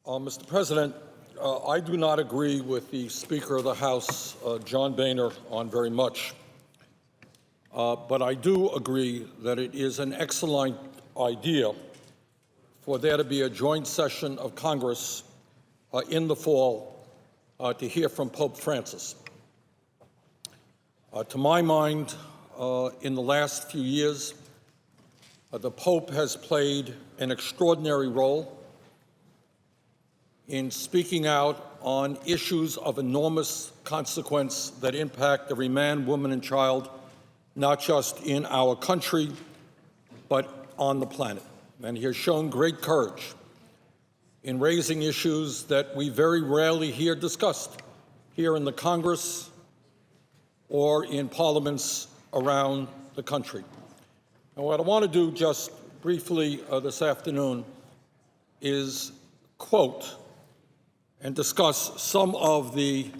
Mr. President, I do not agree with the Speaker of the House, John Boehner, on very much. But I do agree that it is an excellent idea for there to be a joint session of Congress in the fall to hear from Pope Francis. To my mind, in the last few years, the Pope has played an extraordinary role in speaking out on issues of enormous consequence that impact every man, woman, and child, not just in our country, but on the planet. And he has shown great courage in raising issues that we very rarely hear discussed here in the Congress or in parliaments around the country. And what I want to do just briefly this afternoon is quote and discuss some of the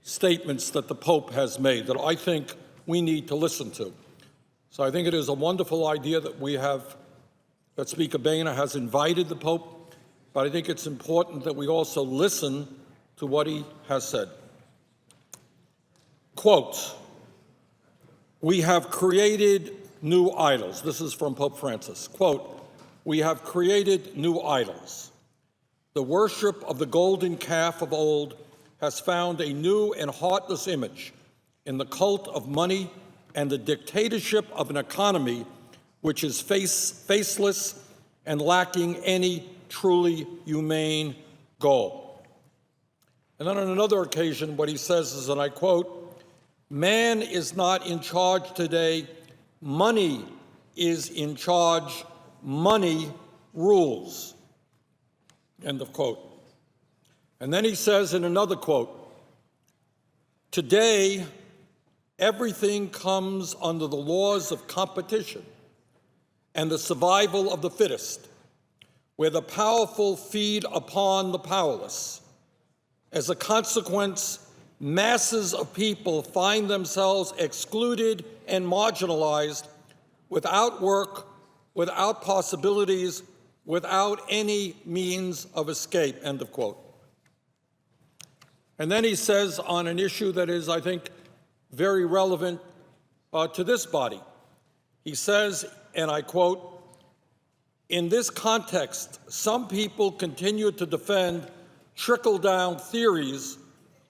statements that the Pope has made that I think we need to listen to. So I think it is a wonderful idea that Speaker Boehner has invited the Pope, but I think it's important that we also listen to what he has said. Quote, "We have created new idols." This is from Pope Francis. Quote, "We have created new idols. The worship of the golden calf of old has found a new and heartless image in the cult of money and the dictatorship of an economy which is faceless and lacking any truly humane goal." And then on another occasion, what he says is, and I quote, "Man is not in charge today. Money is in charge. Money rules." End of quote. And then he says in another quote, "Today, everything comes under the laws of competition and the survival of the fittest, where the powerful feed upon the powerless. As a consequence, masses of people find themselves excluded and marginalized, without work, without possibilities, without any means of escape," end of quote. And then he says on an issue that is, I think, very relevant to this body. He says, and I quote, "In this context, some people continue to defend trickle-down theories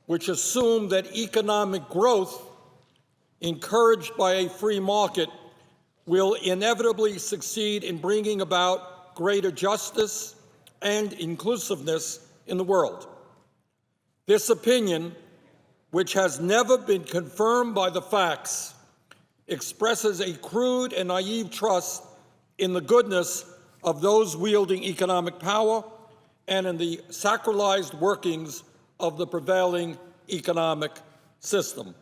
which assume that economic growth encouraged by a free market will inevitably succeed in bringing about greater justice and inclusiveness in the world. This opinion, which has never been confirmed by the facts, expresses a crude and naive trust in the goodness of those wielding economic power and in the sacralized workings of the prevailing economic system."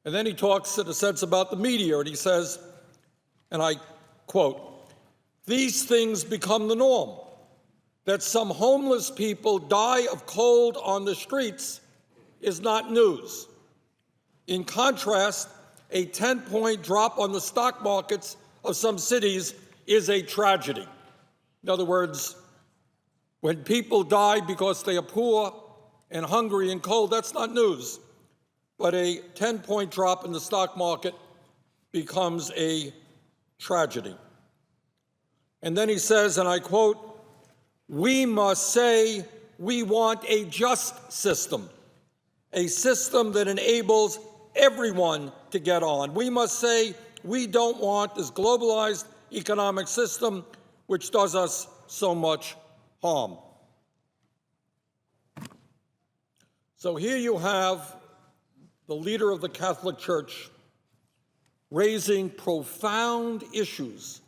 And then he talks in a sense about the media, and he says, and I quote, "These things become the norm. That some homeless people die of cold on the streets is not news. In contrast, a 10-point drop on the stock markets of some cities is a tragedy." In other words, when people die because they are poor and hungry and cold, that's not news. But a 10-point drop in the stock market becomes a tragedy. And then he says, and I quote, "We must say we want a just system, a system that enables everyone to get on. We must say we don't want this globalized economic system which does us so much harm." So here you have the leader of the Catholic Church raising profound issues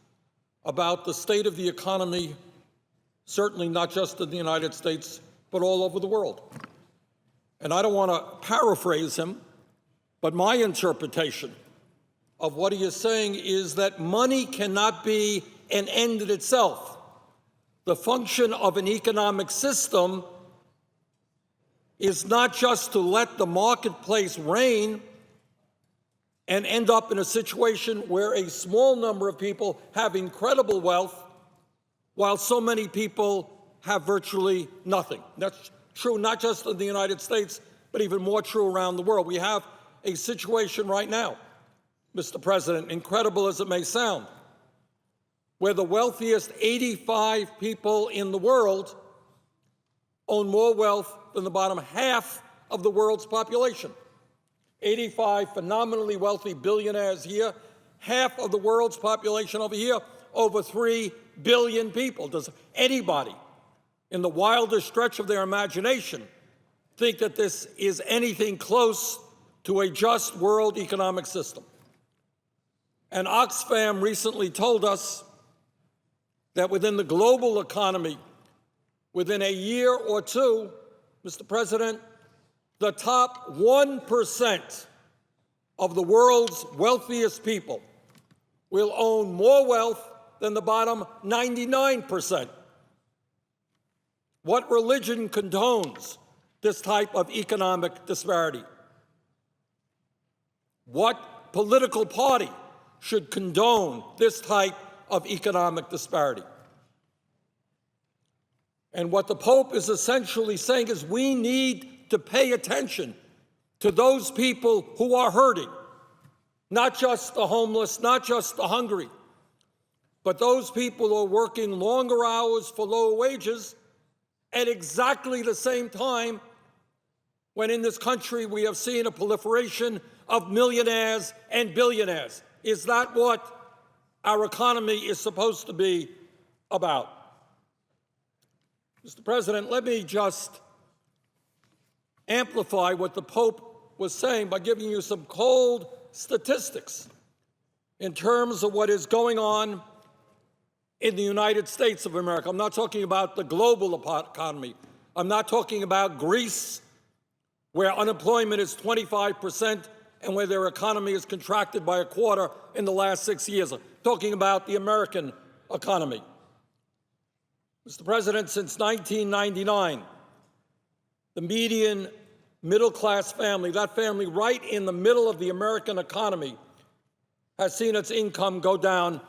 about the state of the economy, certainly not just in the United States, but all over the world. And I don't want to paraphrase him, but my interpretation of what he is saying is that money cannot be an end in itself. The function of an economic system is not just to let the marketplace reign and end up in a situation where a small number of people have incredible wealth while so many people have virtually nothing. That's true not just in the United States, but even more true around the world. We have a situation right now, Mr. President, incredible as it may sound, where the wealthiest 85 people in the world own more wealth than the bottom half of the world's population. 85 phenomenally wealthy billionaires here, half of the world's population over here, over 3 billion people. Does anybody in the wildest stretch of their imagination think that this is anything close to a just world economic system? And Oxfam recently told us that within the global economy, within a year or two, Mr. President, the top 1% of the world's wealthiest people will own more wealth than the bottom 99%. What religion condones this type of economic disparity? What political party should condone this type of economic disparity? And what the Pope is essentially saying is we need to pay attention to those people who are hurting, not just the homeless, not just the hungry, but those people who are working longer hours for lower wages at exactly the same time when in this country we have seen a proliferation of millionaires and billionaires. Is that what our economy is supposed to be about? Mr. President, let me just amplify what the Pope was saying by giving you some cold statistics in terms of what is going on in the United States of America. I'm not talking about the global economy. I'm not talking about Greece, where unemployment is 25% and where their economy has contracted by a quarter in the last 6 years. I'm talking about the American economy. Mr. President, since 1999, the median middle-class family, that family right in the middle of the American economy, has seen its income go down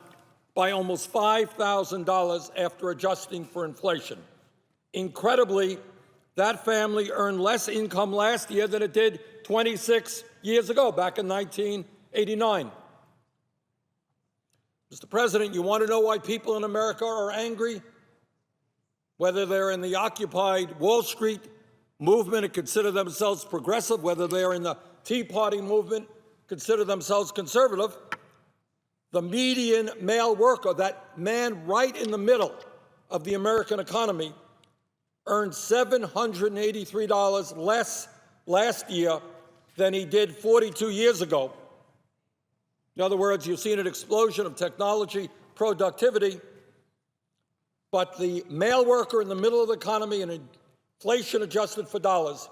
by almost $5,000 after adjusting for inflation. Incredibly, that family earned less income last year than it did 26 years ago, back in 1989. Mr. President, you want to know why people in America are angry? Whether they're in the Occupy Wall Street movement and consider themselves progressive, whether they're in the Tea Party movement, consider themselves conservative, the median male worker, that man right in the middle of the American economy, earned $783 less last year than he did 42 years ago. In other words, you've seen an explosion of technology, productivity, but the male worker in the middle of the economy, and inflation adjusted for dollars,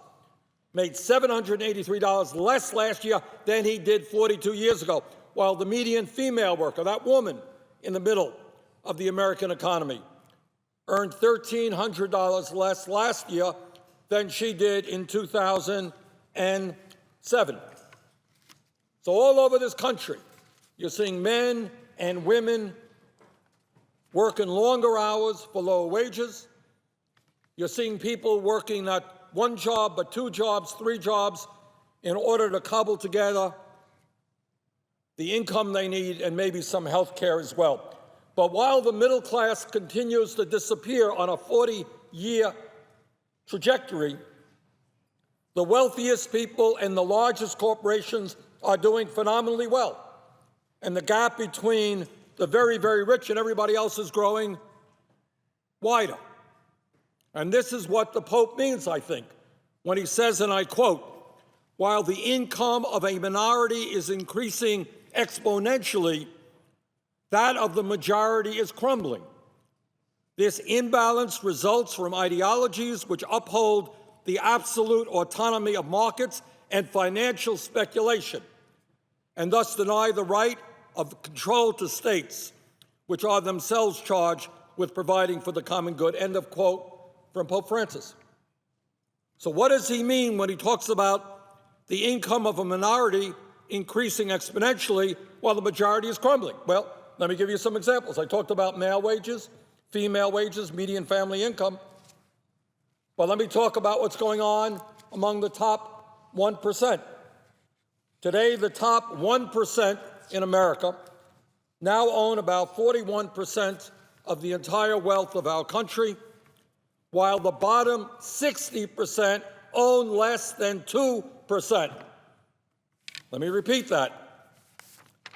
made $783 less last year than he did 42 years ago, while the median female worker, that woman in the middle of the American economy, earned $1,300 less last year than she did in 2007. So all over this country, you're seeing men and women working longer hours for lower wages. You're seeing people working not one job, but 2 jobs, 3 jobs, in order to cobble together the income they need and maybe some health care as well. But while the middle class continues to disappear on a 40-year trajectory, the wealthiest people and the largest corporations are doing phenomenally well. And the gap between the very, very rich and everybody else is growing wider. And this is what the Pope means, I think, when he says, and I quote, "While the income of a minority is increasing exponentially, that of the majority is crumbling. This imbalance results from ideologies which uphold the absolute autonomy of markets and financial speculation, and thus deny the right of control to states, which are themselves charged with providing for the common good." End of quote from Pope Francis. So what does he mean when he talks about the income of a minority increasing exponentially while the majority is crumbling? Well, let me give you some examples. I talked about male wages, female wages, median family income. But let me talk about what's going on among the top 1%. Today, the top 1% in America now own about 41% of the entire wealth of our country, while the bottom 60% own less than 2%. Let me repeat that.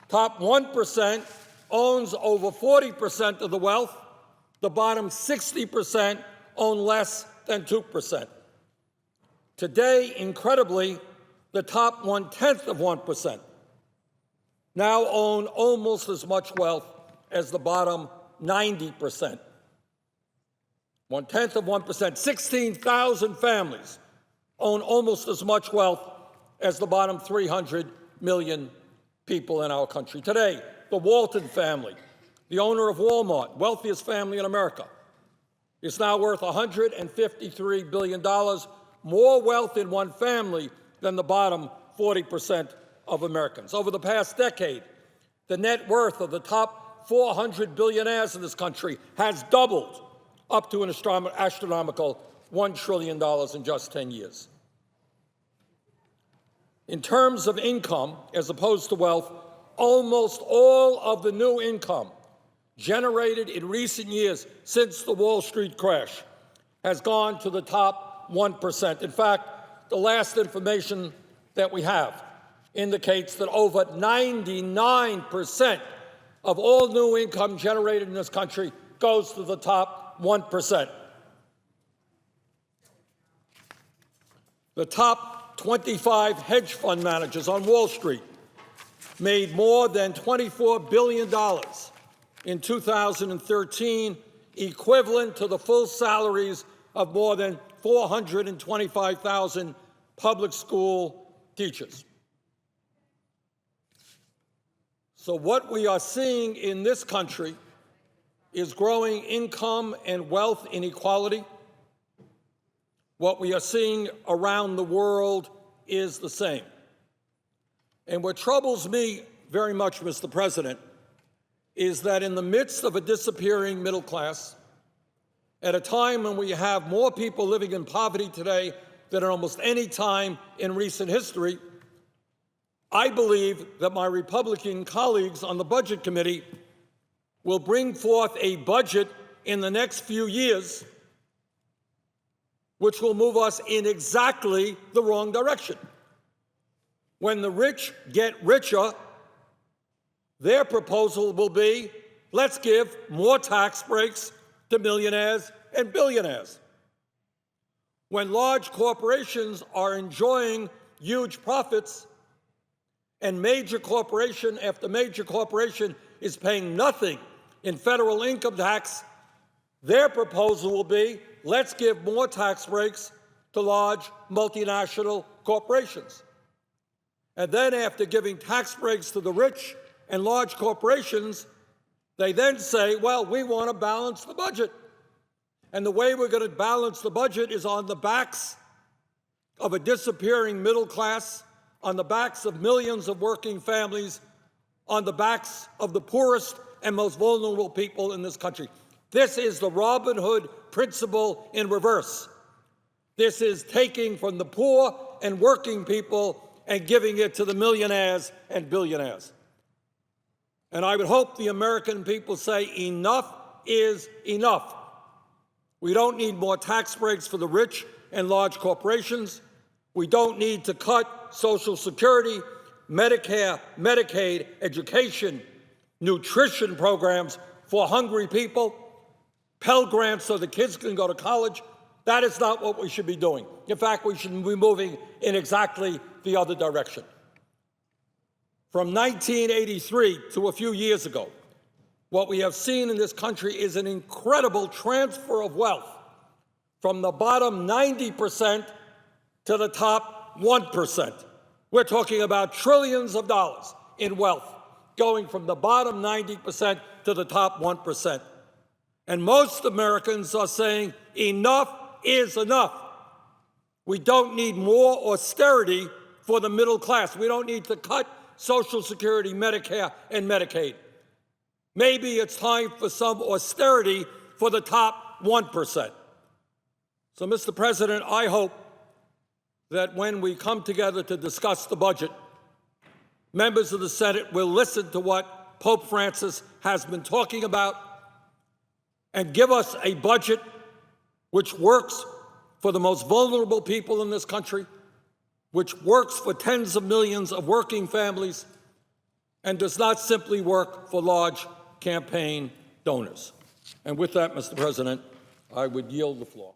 Top 1% owns over 40% of the wealth. The bottom 60% own less than 2%. Today, incredibly, the top 1/10 of 1% now own almost as much wealth as the bottom 90%. 1/10 of 1%, 16,000 families own almost as much wealth as the bottom 300 million people in our country. Today, the Walton family, the owner of Walmart, wealthiest family in America, is now worth $153 billion, more wealth in one family than the bottom 40% of Americans. Over the past decade, the net worth of the top 400 billionaires in this country has doubled, up to an astronomical $1 trillion in just 10 years. In terms of income, as opposed to wealth, almost all of the new income generated in recent years since the Wall Street crash has gone to the top 1%. In fact, the last information that we have indicates that over 99% of all new income generated in this country goes to the top 1%. The top 25 hedge fund managers on Wall Street made more than $24 billion in 2013, equivalent to the full salaries of more than 425,000 public school teachers. So what we are seeing in this country is growing income and wealth inequality. What we are seeing around the world is the same. And what troubles me very much, Mr. President, is that in the midst of a disappearing middle class, at a time when we have more people living in poverty today than at almost any time in recent history, I believe that my Republican colleagues on the Budget Committee will bring forth a budget in the next few years which will move us in exactly the wrong direction. When the rich get richer, their proposal will be, let's give more tax breaks to millionaires and billionaires. When large corporations are enjoying huge profits and major corporation after major corporation is paying nothing in federal income tax, their proposal will be, let's give more tax breaks to large multinational corporations. And then after giving tax breaks to the rich and large corporations, they then say, well, we want to balance the budget. And the way we're going to balance the budget is on the backs of a disappearing middle class, on the backs of millions of working families, on the backs of the poorest and most vulnerable people in this country. This is the Robin Hood principle in reverse. This is taking from the poor and working people and giving it to the millionaires and billionaires. And I would hope the American people say enough is enough. We don't need more tax breaks for the rich and large corporations. We don't need to cut Social Security, Medicare, Medicaid, education, nutrition programs for hungry people, Pell Grants so the kids can go to college. That is not what we should be doing. In fact, we should be moving in exactly the other direction. From 1983 to a few years ago, what we have seen in this country is an incredible transfer of wealth from the bottom 90% to the top 1%. We're talking about trillions of dollars in wealth going from the bottom 90% to the top 1%. And most Americans are saying enough is enough. We don't need more austerity for the middle class. We don't need to cut Social Security, Medicare, and Medicaid. Maybe it's time for some austerity for the top 1%. So, Mr. President, I hope that when we come together to discuss the budget, members of the Senate will listen to what Pope Francis has been talking about and give us a budget which works for the most vulnerable people in this country, which works for tens of millions of working families, and does not simply work for large campaign donors. And with that, Mr. President, I would yield the floor.